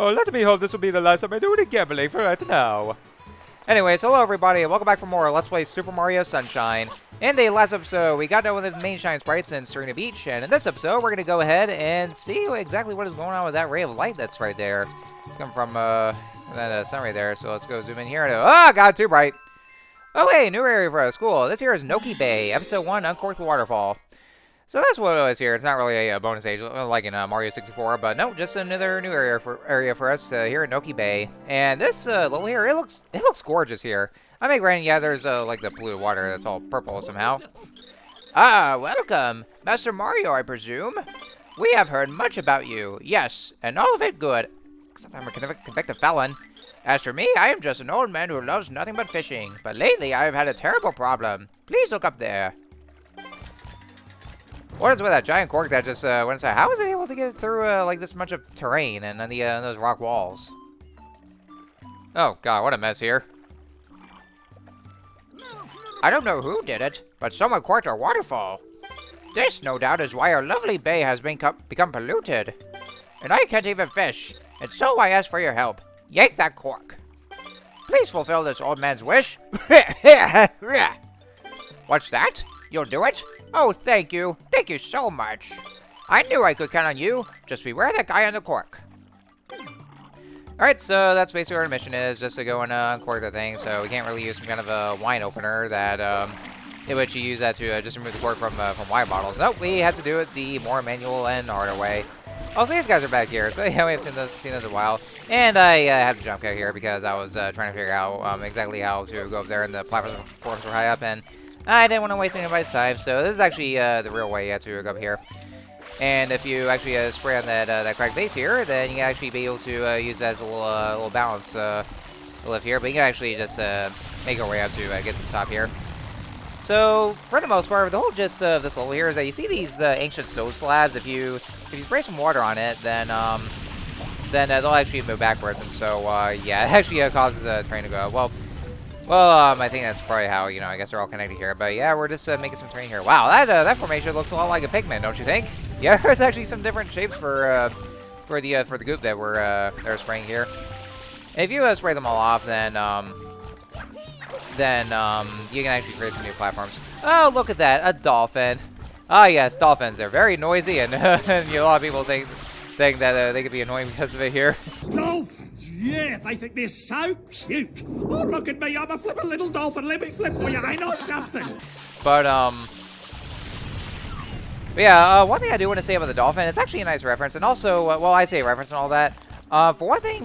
Oh, let me hope this will be the last time I do any gambling for right now. Anyways, hello everybody, and welcome back for more Let's Play Super Mario Sunshine. In the last episode, we got done with the main shine sprites in Serena Beach, and in this episode, we're going to go ahead and see exactly what is going on with that ray of light that's right there. It's coming from that sun right there, so let's go zoom in here. Oh, God, too bright. Oh, hey, new area for us. Cool. This here is Noki Bay, Episode 1, Uncorked Waterfall. So that's what it was here. It's not really a bonus stage like in Mario 64, but no, just another new area for us here at Noki Bay. And this level here, it looks gorgeous here. I mean, granted, yeah, there's like the blue water that's all purple somehow. Ah, welcome, Master Mario, I presume. We have heard much about you. Yes, and all of it good. Except I'm a convicted felon. As for me, I am just an old man who loves nothing but fishing. But lately, I have had a terrible problem. Please look up there. What is with that giant cork that just went inside? How was it able to get through like this much of terrain and on the those rock walls? Oh god, what a mess here! I don't know who did it, but someone corked our waterfall. This, no doubt, is why our lovely bay has become polluted, and I can't even fish. And so I ask for your help. Yank that cork. Please fulfill this old man's wish. What's that? You'll do it? Oh, thank you. Thank you so much. I knew I could count on you. Just beware that guy on the cork. Alright, so that's basically what our mission is, just to go and uncork the thing. So we can't really use some kind of a wine opener that, in which you use that to just remove the cork from wine bottles. Nope, we had to do it the more manual and harder way. Also, these guys are back here, so yeah, we haven't seen those in a while. And I had to jump out here because I was trying to figure out exactly how to go up there, and the platforms were high up, and I didn't want to waste anybody's time, so this is actually the real way to go up here. And if you actually spray on that cracked base here, then you can actually be able to use that as a little balance lift here. But you can actually just make your way out to get to the top here. So for the most part, the whole gist of this level here is that you see these ancient stone slabs. If you spray some water on it, then they'll actually move backwards. And so yeah, it actually causes the train to go. Well, I think that's probably how, I guess they're all connected here. But yeah, we're just making some terrain here. Wow, that formation looks a lot like a pigman, don't you think? Yeah, there's actually some different shapes for the goop that they're spraying here. And if you spray them all off, then you can actually create some new platforms. Oh, look at that, a dolphin. Ah, yes, dolphins. They're very noisy, and, and a lot of people think that they could be annoying because of it here. Dolphins? Yeah, they think they're so cute. Oh, look at me, I'm a flippin' little dolphin. Let me flip for you, I know something. But yeah, one thing I do want to say about the dolphin, it's actually a nice reference, and also, well, I say reference and all that. For one thing,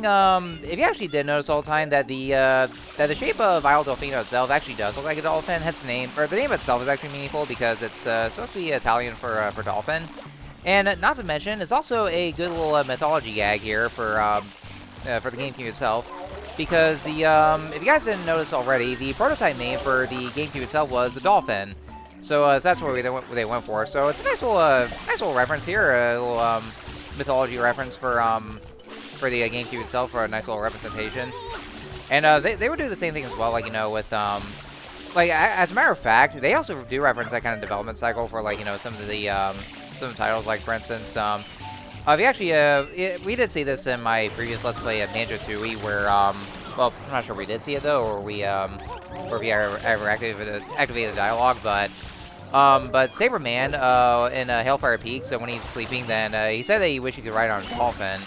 if you actually did notice all the time that the shape of Isle Delfino itself actually does look like a dolphin, hence the name, or the name itself is actually meaningful because it's supposed to be Italian for dolphin. And not to mention, it's also a good little mythology gag here for the GameCube itself, because if you guys didn't notice already, the prototype name for the GameCube itself was the Dolphin. So that's what they went for. So it's a nice little reference here, a little mythology reference for the GameCube itself, for a nice little representation. And they would do the same thing as well, like with like as a matter of fact, they also do reference that kind of development cycle for like some of the titles, like for instance. If you actually, we did see this in my previous Let's Play of Banjo-Tooie, where, well, I'm not sure if we did see it, though, or we ever activated the dialogue, but Saberman, in Hellfire Peak, so when he's sleeping, then, he said that he wished he could ride on a dolphin,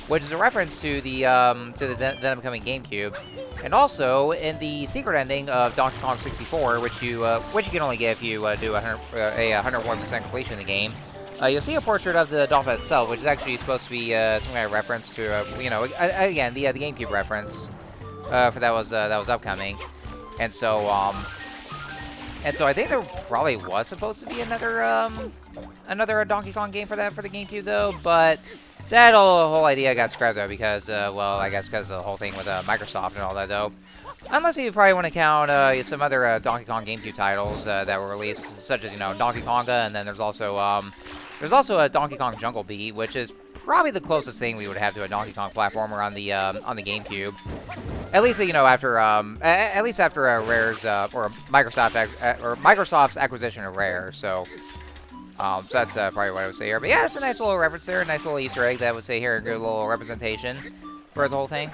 which is a reference to the then upcoming GameCube, and also in the secret ending of Donkey Kong 64, which you can only get if you do a 101% completion of the game. You'll see a portrait of the dolphin itself, which is actually supposed to be some kind of reference to, again, the GameCube reference for that was upcoming, and so I think there probably was supposed to be another Donkey Kong game for the GameCube though, but that whole idea got scrapped though because, well, I guess because of the whole thing with Microsoft and all that though. Unless you probably want to count some other Donkey Kong GameCube titles that were released, such as Donkey Konga, and then there's also a Donkey Kong Jungle Beat, which is probably the closest thing we would have to a Donkey Kong platformer on the GameCube. At least after Rare's or Microsoft's acquisition of Rare. So that's probably what I would say here. But yeah, it's a nice little reference there, a nice little Easter egg that I would say here, a good little representation. for the whole thing.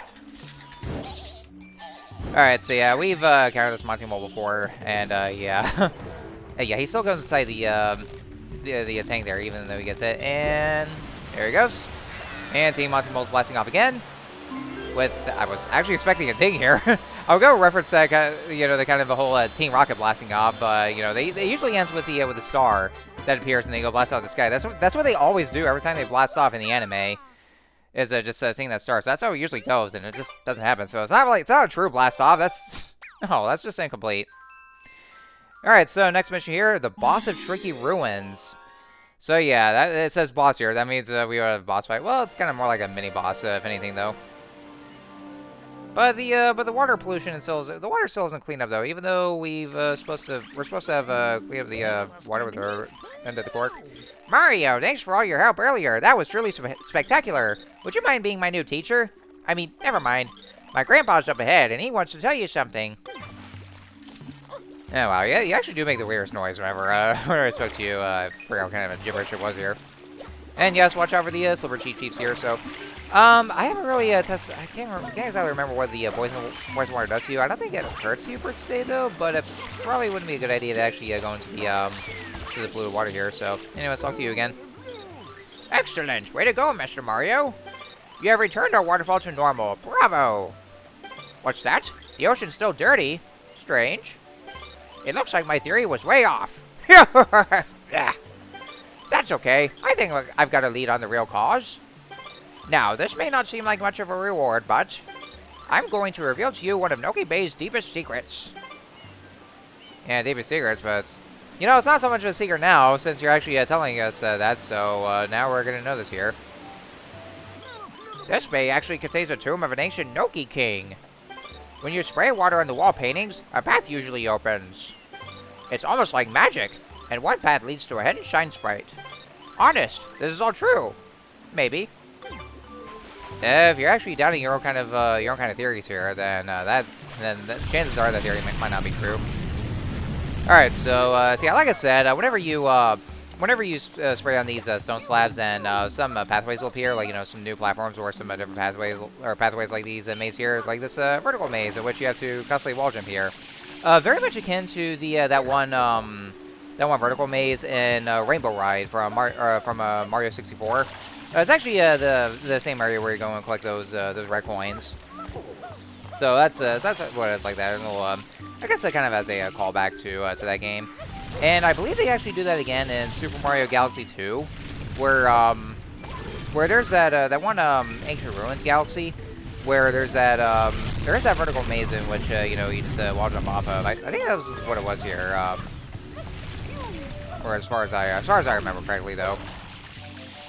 Alright, so yeah, we've countered this Monty Mole before, and yeah. Yeah, he still goes inside the tank there, even though he gets hit, and there he goes. And Team Monty Mole's blasting off again. I was actually expecting a ding here. I'll go reference that, the kind of the whole Team Rocket blasting off, but they usually ends with the star that appears and they go blast out of the sky. That's what they always do every time they blast off in the anime. Is just seeing that star. So that's how it usually goes, and it just doesn't happen. So it's not a true blast off. That's just incomplete. All right, so next mission here, the boss of Tricky Ruins. So yeah, it says boss here. That means we have a boss fight. Well, it's kind of more like a mini boss, if anything, though. But the water pollution the water still isn't cleaned up though. Even though we're supposed to have we have the water with our end of the cork. Mario, thanks for all your help earlier. That was truly spectacular. Would you mind being my new teacher? I mean, never mind. My grandpa's up ahead, and he wants to tell you something. Oh, wow. Yeah, you actually do make the weirdest noise whenever I spoke to you. I forgot what kind of a gibberish it was here. And yes, watch out for the Silver Chiefs here, so... I haven't really tested... I can't exactly remember what the poison water does to you. I don't think it hurts you per se, though, but it probably wouldn't be a good idea to actually go into the polluted water here, so... Anyways, talk to you again. Excellent! Way to go, Mr. Mario! You have returned our waterfall to normal. Bravo! What's that? The ocean's still dirty. Strange. It looks like my theory was way off. Yeah. That's okay. I think I've got a lead on the real cause. Now, this may not seem like much of a reward, but I'm going to reveal to you one of Noki Bay's deepest secrets. Yeah, deepest secrets, but it's not so much of a secret now, since you're actually telling us that, so now we're going to know this here. This bay actually contains a tomb of an ancient Noki king. When you spray water on the wall paintings, a path usually opens. It's almost like magic, and one path leads to a hidden shine sprite. Honest, this is all true. Maybe. If you're actually doubting your own kind of theories here, then chances are that theory might not be true. All right, so yeah, like I said, whenever you spray on these stone slabs, then some pathways will appear, like some new platforms or some different pathways like these mazes here, like this vertical maze in which you have to constantly wall jump here. Very much akin to the that one vertical maze in Rainbow Ride from Mario 64. It's actually the same area where you go and collect those red coins. So that's what it's like that. I guess that kind of has a callback to that game. And I believe they actually do that again in Super Mario Galaxy 2, where there's that one Ancient Ruins Galaxy, where there's that vertical maze in which you just wall jump off of. I think that was what it was here, or as far as I remember correctly, though.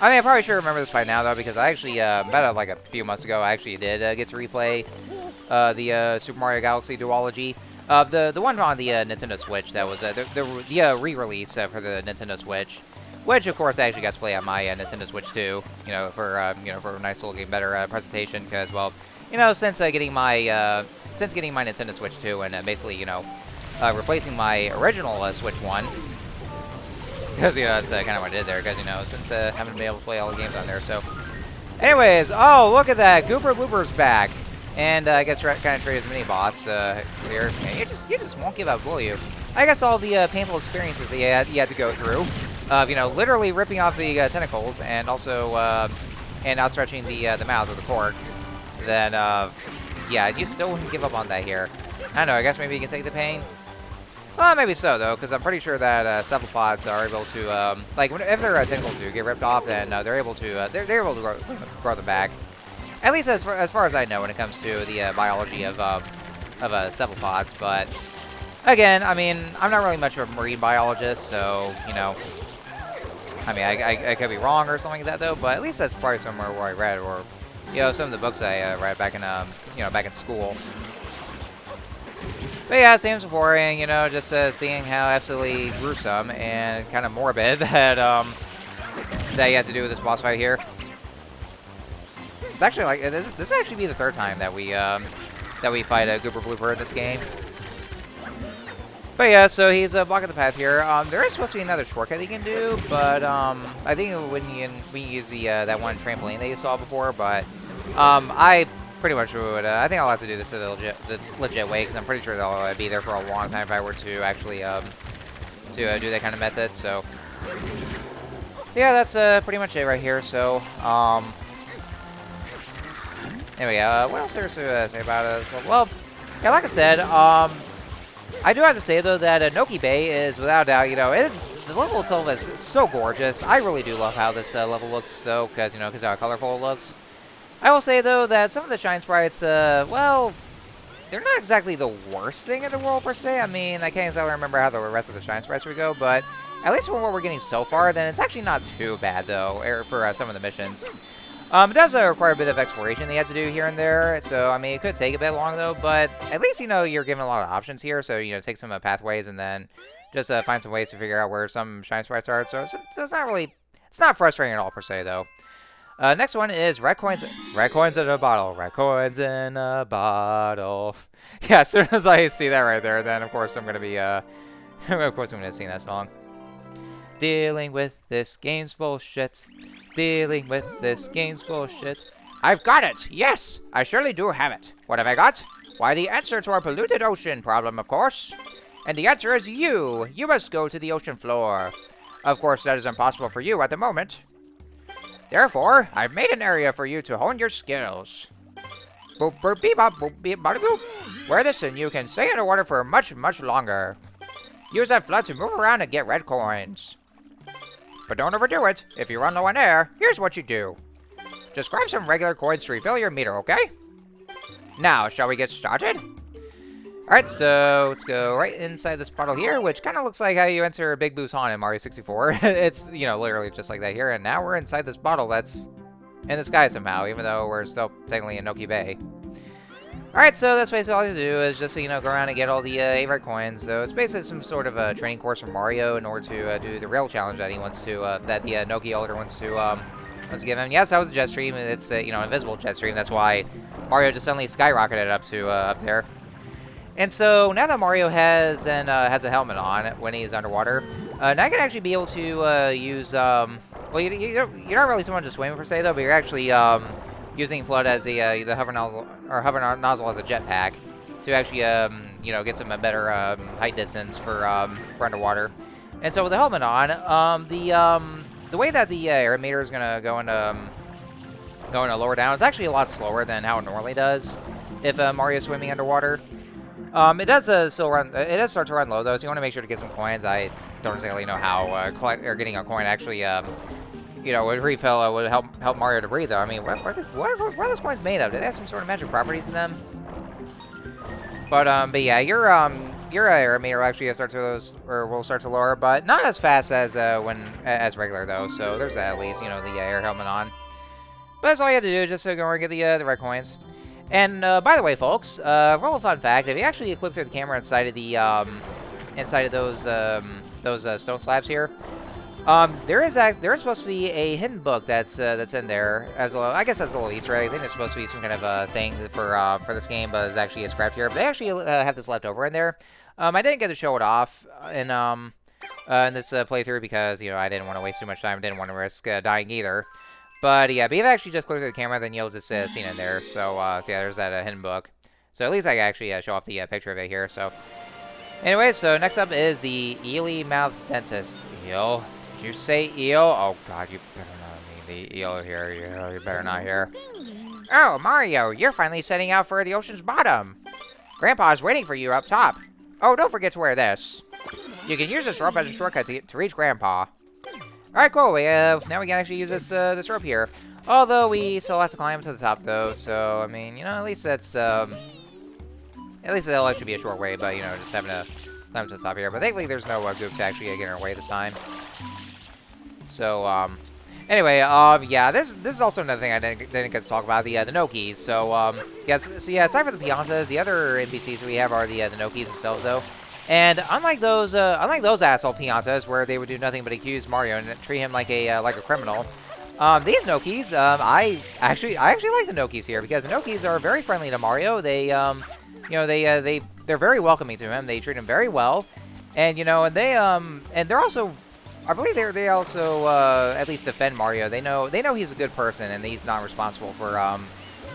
I mean, I probably should remember this by now, though, because I actually, about like a few months ago, I actually did get to replay the Super Mario Galaxy duology. The one on the Nintendo Switch that was the re-release for the Nintendo Switch, which of course I actually got to play on my Nintendo Switch too. For a nice little game, better presentation. Because since getting my Nintendo Switch 2 and basically replacing my original Switch 1. Because that's kind of what I did there. Because since haven't been able to play all the games on there. So, anyways, oh look at that, Gooper Blooper's back. And I guess kind of trade as mini boss here. And you just won't give up, will you? I guess all the painful experiences that you had to go through, of literally ripping off the tentacles and also and outstretching the mouth of the cork. Then yeah, you still wouldn't give up on that here. I don't know. I guess maybe you can take the pain. Well, maybe so though, because I'm pretty sure that cephalopods are able to if their tentacles do get ripped off, then they're able to grow them back. At least as far as I know when it comes to the biology of cephalopods. But again, I mean, I'm not really much of a marine biologist, so I mean, I could be wrong or something like that though. But at least that's probably somewhere where I read, or some of the books I read back in back in school. But yeah, same as before, and just seeing how absolutely gruesome and kind of morbid that you have to do with this boss fight here. It's actually like this will actually be the third time that we fight a Gooper Blooper in this game. But yeah, so he's blocking the path here. There is supposed to be another shortcut you can do, but I think when you use the that one trampoline that you saw before, but I pretty much would. I think I'll have to do this the legit way, because I'm pretty sure they'll be there for a long time if I were to actually do that kind of method. So yeah, that's pretty much it right here. So anyway, what else there to say about it? Well, yeah, like I said, I do have to say though that Noki Bay is without a doubt, the level itself is so gorgeous. I really do love how this level looks, though, because how colorful it looks. I will say though that some of the shine sprites, well, they're not exactly the worst thing in the world per se. I mean, I can't exactly remember how the rest of the shine sprites would go, but at least from what we're getting so far, then it's actually not too bad though for some of the missions. It does require a bit of exploration that you have to do here and there, so I mean it could take a bit long though, but at least you're given a lot of options here, so take some pathways and then just find some ways to figure out where some shine sprites are. So it's not frustrating at all per se though. Next one is red coins in a bottle. Red coins in a bottle. Yeah, as soon as I see that right there, then of course I'm gonna be of course I'm gonna sing that song. Dealing with this game's bullshit. Dealing with this game's bullshit. I've got it! Yes! I surely do have it. What have I got? Why, the answer to our polluted ocean problem, of course. And the answer is you! You must go to the ocean floor. Of course, that is impossible for you at the moment. Therefore, I've made an area for you to hone your skills. Boop, boop, beep, bop, boop, beep, bada, boop. Wear this and you can stay underwater for much, much longer. Use that flood to move around and get red coins. But don't overdo it. If you run low on air, here's what you do. Just grab some regular coins to refill your meter, okay? Now, shall we get started? Alright, so let's go right inside this bottle here, which kind of looks like how you enter Big Boo's Haunt in Mario 64. It's, literally just like that here, and now we're inside this bottle that's in the sky somehow, even though we're still technically in Noki Bay. Alright, so that's basically all you do is just, go around and get all the 8 red coins. So it's basically some sort of a training course for Mario in order to do the rail challenge that he wants to, that the Noki Elder wants to give him. Yes, that was a jet stream. It's, invisible jet stream. That's why Mario just suddenly skyrocketed up to, up there. And so now that Mario has a helmet on when he's underwater, now you can actually be able to use, well, you're not really someone just swimming per se, though, but you're actually using Flood as the hover nozzle as a jetpack to actually get some better height distance for underwater. And so with the helmet on, the way that the air meter is gonna go into lower down is actually a lot slower than how it normally does if Mario's swimming underwater. It does still run. It does start to run low though, so you want to make sure to get some coins. I don't exactly know how getting a coin actually would refill would help Mario to breathe though. I mean, what are those coins made of? Do they have some sort of magic properties in them? But yeah, your air meter will actually will start to lower, but not as fast as as regular though. So there's at least the air helmet on. But that's all you have to do, just to go and get the red coins. And by the way, folks, roll a fun fact: if you actually equip the camera inside of those stone slabs here, there is supposed to be a hidden book that's in there as well. I guess that's a little Easter egg. I think it's supposed to be some kind of thing for this game, but it's actually a scrap here. But they actually have this left over in there. I didn't get to show it off in this playthrough because I didn't want to waste too much time. Didn't want to risk dying either. But yeah, but if you actually just click through the camera, then you'll just see it in there. So yeah, there's that hidden book. So at least I can actually show off the picture of it here. So anyway, so next up is the Eely Mouth Dentist. Eel? Did you say eel? Oh god, you better not mean the eel here. You better not here. Oh, Mario, you're finally setting out for the ocean's bottom. Grandpa's waiting for you up top. Oh, don't forget to wear this. You can use this rope as a shortcut to reach Grandpa. Alright, cool. Now we can actually use this rope here. Although we still have to climb to the top, though. So I mean, at least that's at least that'll actually be a short way. But just having to climb to the top here. But thankfully, there's no goop to actually get in our way this time. So anyway, yeah, this is also another thing I didn't get to talk about, the Nokis. So yeah, aside from the Piantas, the other NPCs we have are the Nokis themselves, though. And unlike those asshole Piantas where they would do nothing but accuse Mario and treat him like a criminal, these Nokis, I actually like the Nokis here because the Nokis are very friendly to Mario. They they're very welcoming to him. They treat him very well, and and they're also, I believe they also at least defend Mario. They know he's a good person and he's not responsible for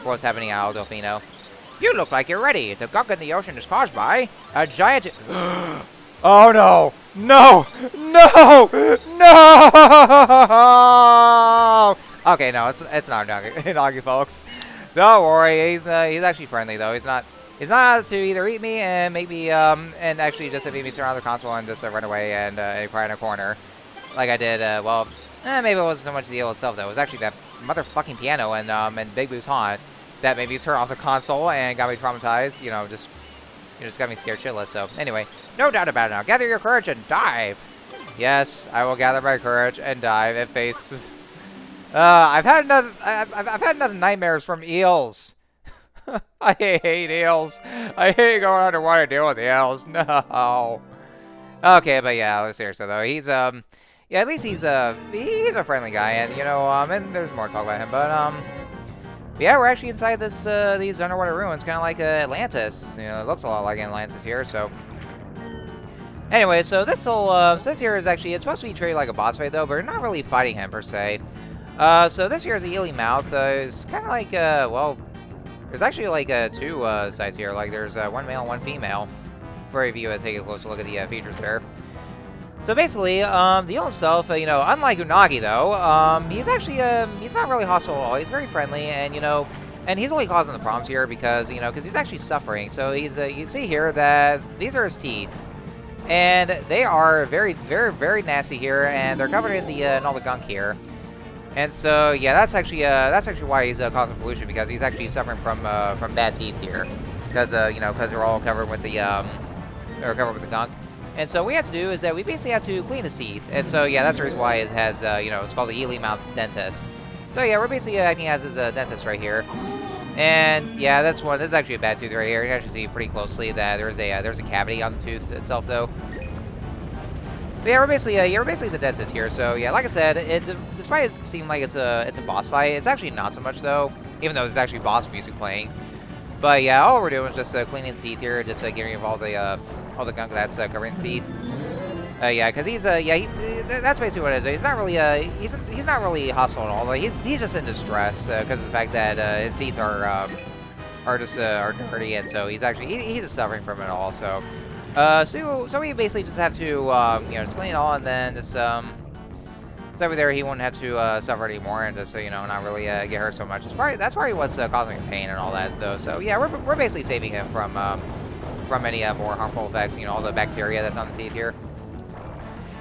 what's happening at Delfino. You look like you're ready. The gunk in the ocean is caused by a giant... Oh no! No! No! No! Okay, no, it's not Noki, folks. Don't worry, he's actually friendly though. He's not to either eat me and make me and actually just make me turn on the console and just run away and cry in a corner, like I did. Well, maybe it wasn't so much the deal itself though. It was actually that motherfucking piano and Big Boo's haunt that made me turn off the console and got me traumatized. You know, just got me scared shitless. So anyway, no doubt about it. Now, gather your courage and dive. Yes, I will gather my courage and dive and face. I've had enough nightmares from eels. I hate eels. I hate going underwater to deal with eels. No. Okay, but yeah, seriously though, he's yeah, at least he's a friendly guy, and you know, and there's more to talk about him, but yeah, we're actually inside this these underwater ruins, kind of like Atlantis. You know, it looks a lot like Atlantis here. So anyway, so this here is actually, it's supposed to be treated like a boss fight though, but we're not really fighting him per se. So this here is the Ely Mouth. It's kind of like well, there's actually like two sides here. Like there's one male and one female. For if you take a closer look at the features there. So basically, the eel himself, you know, unlike Unagi though, he's actually he's not really hostile at all. He's very friendly, and you know, and he's only causing the problems here because you know, because he's actually suffering. So he's you see here that these are his teeth, and they are very, very, very nasty here, and they're covered in all the gunk here. And so yeah, that's actually why he's causing pollution, because he's actually suffering from bad teeth here, because you know, because they're all covered with the gunk. And so what we have to do is that we basically have to clean his teeth. And so, yeah, that's the reason why it has, you know, it's called the Ely Mouth's Dentist. So, yeah, we're basically acting as his dentist right here. And, yeah, this is actually a bad tooth right here. You can actually see pretty closely that there's a cavity on the tooth itself, though. But, yeah, we're basically the dentist here. So, yeah, like I said, despite it seeming like it's a boss fight, it's actually not so much, though, even though there's actually boss music playing. But, yeah, all we're doing is just cleaning the teeth here, just getting rid of all the gunk that's covering the teeth. Yeah, because he's that's basically what it is. He's not really he's not really hostile at all. Like, he's just in distress because of the fact that his teeth are dirty, and so he's just suffering from it all. So so we basically just have to you know, just clean it all, and then just so over there he won't have to suffer anymore, and just you know, not really get hurt so much. That's probably what's causing him pain and all that though. So yeah, we're basically saving him from any more harmful effects, you know, all the bacteria that's on the teeth here.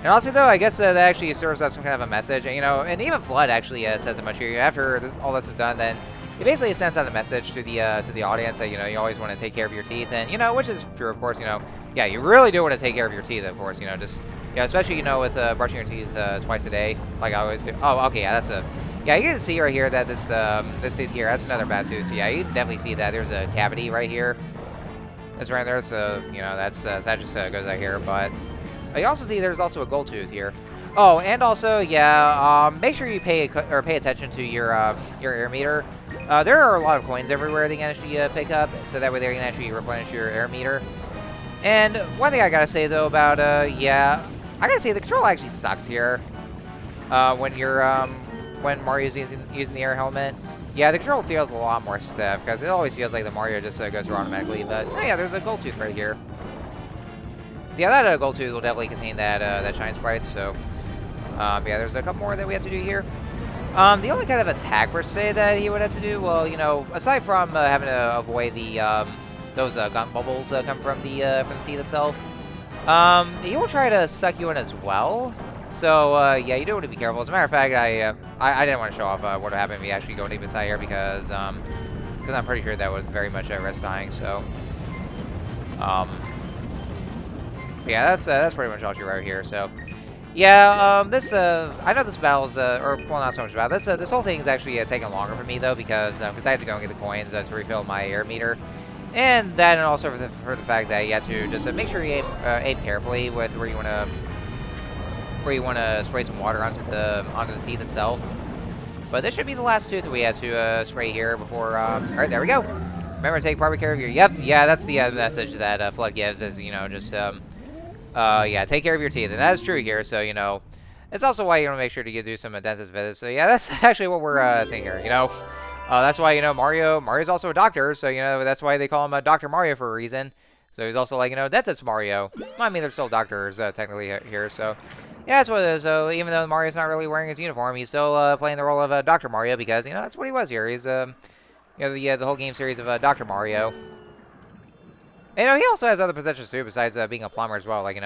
And honestly, though, I guess that actually serves up some kind of a message, and, you know, and even Flood actually says it much here. After all this is done, then it basically sends out a message to the audience that, you know, you always want to take care of your teeth, and, you know, which is true, of course, you know, yeah, you really do want to take care of your teeth, of course, you know, just, you know, especially, you know, with brushing your teeth twice a day, like I always do. Oh, okay, yeah, yeah, you can see right here that this tooth here, that's another bad tooth. So yeah, you can definitely see that there's a cavity right here. That's right there, so, you know, that just goes out here, but you also see there's also a gold tooth here. Oh, and also, yeah, make sure you pay attention to your air meter. There are a lot of coins everywhere that you can actually pick up, so that way there you can actually replenish your air meter. And one thing I gotta say, though, about, yeah, I gotta say the control actually sucks here. When Mario's using the air helmet. Yeah, the control feels a lot more stiff, because it always feels like the Mario just goes through automatically, but oh yeah, there's a gold tooth right here. So yeah, that gold tooth will definitely contain that shine sprite, so yeah, there's a couple more that we have to do here. The only kind of attack per se that he would have to do, well, you know, aside from having to avoid those gunk bubbles come from the teeth itself, he will try to suck you in as well. So, yeah, you do want to be careful. As a matter of fact, I didn't want to show off what would happen if we actually go deep inside here, because I'm pretty sure that would very much risk dying, so. Yeah, that's pretty much all you right here, so. Yeah, I know this battle's, or, well, not so much about this whole thing is actually taking longer for me, though, because I had to go and get the coins to refill my air meter. And that, and also for the fact that you have to just make sure you aim carefully with where you want to spray some water onto the teeth itself. But this should be the last tooth that we had to spray here before. All right, there we go. Remember to take proper care of your. Yep, yeah, that's the message that Flood gives, is, you know, just yeah, take care of your teeth, and that is true here. So, you know, it's also why you want to make sure to do some dentist visits. So yeah, that's actually what we're saying here. You know, That's why, Mario's also a doctor, so, that's why they call him Dr. Mario for a reason. So he's also like, dentist Mario. I mean, they're still doctors, technically, here, so. Yeah, that's what it is. So even though Mario's not really wearing his uniform, he's still playing the role of Dr. Mario because, that's what he was here. He's, the whole game series of Dr. Mario. And, he also has other positions, too, besides being a plumber as well. Like,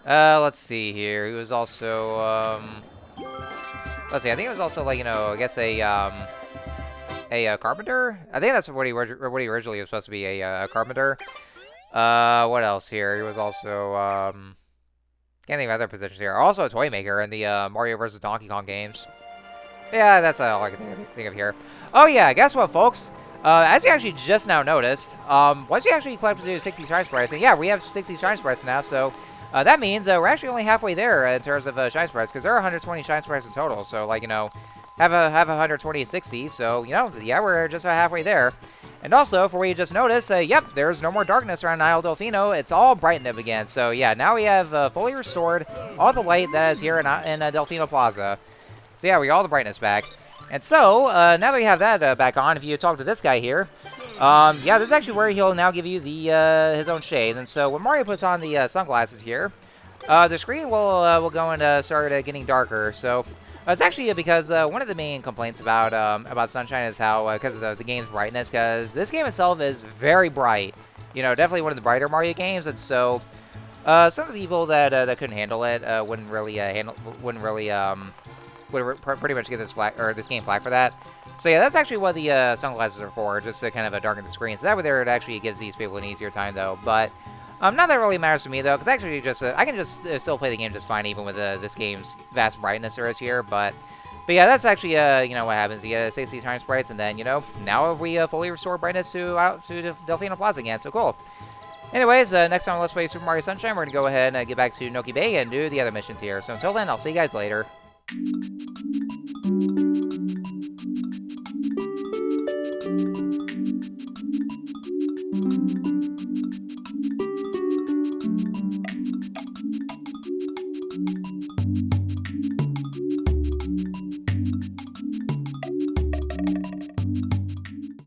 let's see here. He was also, let's see. I think it was also, like, I guess a carpenter? I think that's what he originally was supposed to be, a carpenter. What else here? He was also, can't think of other positions here. Also a toy maker in the Mario vs. Donkey Kong games. Yeah, that's all I can think of here. Oh yeah, guess what, folks? As you actually just now noticed, once you actually collect to 60 shine sprites, and yeah, we have 60 shine sprites now, so that means we're actually only halfway there in terms of shine sprites, because there are 120 shine sprites in total. So, like, have 120 and 60, so, yeah, we're just halfway there. And also, for what you just noticed, yep, there's no more darkness around Isle Delfino. It's all brightened up again. So, yeah, now we have fully restored all the light that is here in Delfino Plaza. So, yeah, we got all the brightness back. And so, now that we have that back on, if you talk to this guy here, yeah, this is actually where he'll now give you the his own shade. And so, when Mario puts on the sunglasses here, the screen will go and start getting darker. So, it's actually because one of the main complaints about Sunshine is how, because of the game's brightness, because this game itself is very bright. Definitely one of the brighter Mario games, and so some of the people that couldn't handle it wouldn't really pretty much get this game flagged for that. So yeah, that's actually what the sunglasses are for, just to kind of darken the screen. So that way there, it actually gives these people an easier time though, but. None of that really matters to me, though, because actually I can just still play the game just fine, even with this game's vast brightness there is here, but yeah, that's actually, what happens. You get 60 shine sprites, and then, now we fully restore brightness to Delfino Plaza again, so cool. Anyways, next time on Let's Play Super Mario Sunshine, we're going to go ahead and get back to Noki Bay and do the other missions here. So until then, I'll see you guys later.